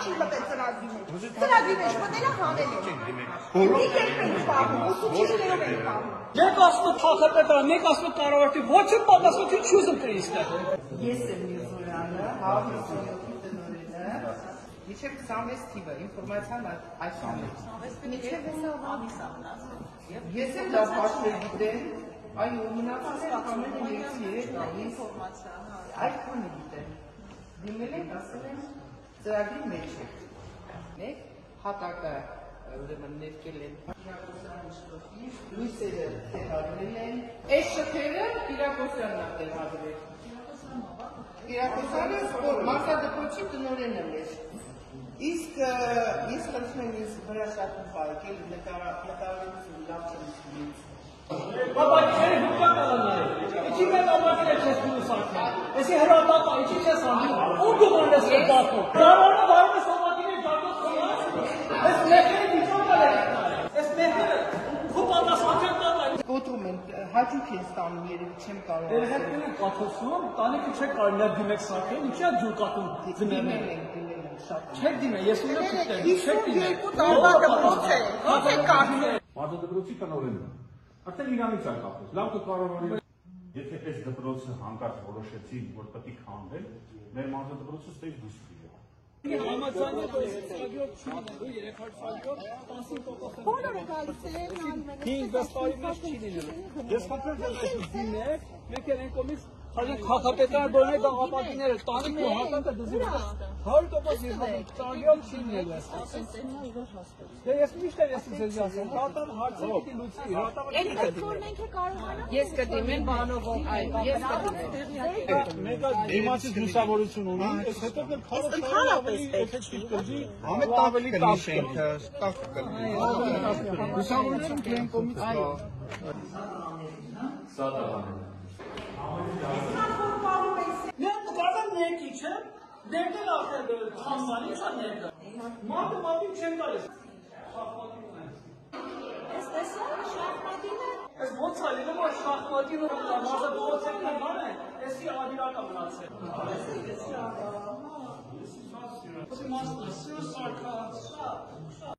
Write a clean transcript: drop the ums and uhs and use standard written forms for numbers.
չի մտել ծրագրի մեջ։ Ծրագրի մեջ մտելը հանել է։ Մի կերպ ենք պահում, ուսուցիչներով ենք պահում։ Մեկ ասում է քաղաքապետարան, մեկ ասում է կառավարություն, ոչ էլ պատասխանատվություն չուզում կրի այստեղ։ Ես եմ Միրզոյանը, 157-ի տնօրենը, մինչև 26 թիվը ինֆորմացիան այս ամենից։ Մինչև հեսա ամիս ամնաց։ Ես եմ դա փաստեր գիտեմ, այո, մնացածը ամենը 3 ինֆորմացիա, այդ քանը գիտեմ։ Դիմել ենք, ասել են ծրագրի մեջ եք։ Մեկ հատակը ուրեմն ներկել են լույսերը տեղադրել են, այս շփերը Կիրակոսյանն է տեղադրել։ Կիրակոսյանը մարզադպրոցի տնօրենն է։ Իսկ ես խնդրում եմ ինձ վրա շատ ուղարկել նկարահանություն լավ չեմ զգում։ Բաբա, չերի հուկա կալաներ, իչի մեկ ամակին է չես գունու սարքել, եսի հրատապա, իչի չես անում, ու գուման ես կպատում, դարանը վարում ես ամակին է ճարգոտ կոմաց, ես մեխերը վիճոն կալ ես մեխերը, ու պատասխանքեն տատա։ Կոտրում են, հաճուկ են ստանում երևի չեմ կարող։ Դեր հետքին են կաթոցում, տանիքը չեք կարնյար դիմեք սարքել, ինչի է ջուր կատում ձմերներ։ Չեք դիմեն, ես ունեմ կուտեմ, չեք դիմեն։ Մարզադպրոցի տնօրենը արդեն իրանից է կապված, լավ կկառավարի։ Եթե այս դպրոցը հանկարծ որոշեցի, որ պետք է քանդել, մեր մարզադպրոցը ստեյջ դուրս գնա։ Համաձայնը ստադիոն չի լինելու 300%։ Բոլորը գալիս են 5-10 տարի մեջ չի լինելու։ Ես խնդրում եմ այս դիմեք, մեկ են կողմից քաղաքապետարան բոլորը դա ապակիները տանիք ու հատակը դզի վրա 100% ստադիոն չի լինելու այստեղ։ Դե ես միշտ եմ ձեզ ասում, դատան հարցը պիտի լուծվի, հրատապը չի կարողանա։ Ես կդիմեմ բանով, ես կդիմեմ։ Մեկը դիմացի լուսավորություն ունի, այս հետո դեռ քարը ավելի էֆեկտիվ կլինի, Ամեն ավելի կլինի շենքը, տակ կլինի։ Լուսավորություն կլեն կողմից կա։ Սա տղաներ։ Մենք կարողան ներքի չէ, ներքել արդեն խամբանի չա ներքը։ Մատը չեմ գալիս։ Շախմատին ունենք։ Ես տեսա շախմատինը։ Ես ոնց է լինում, որ շախմատին ու մարզը դողոցեք նման է, եսի ադիրակա մնացել։ Ես շատ,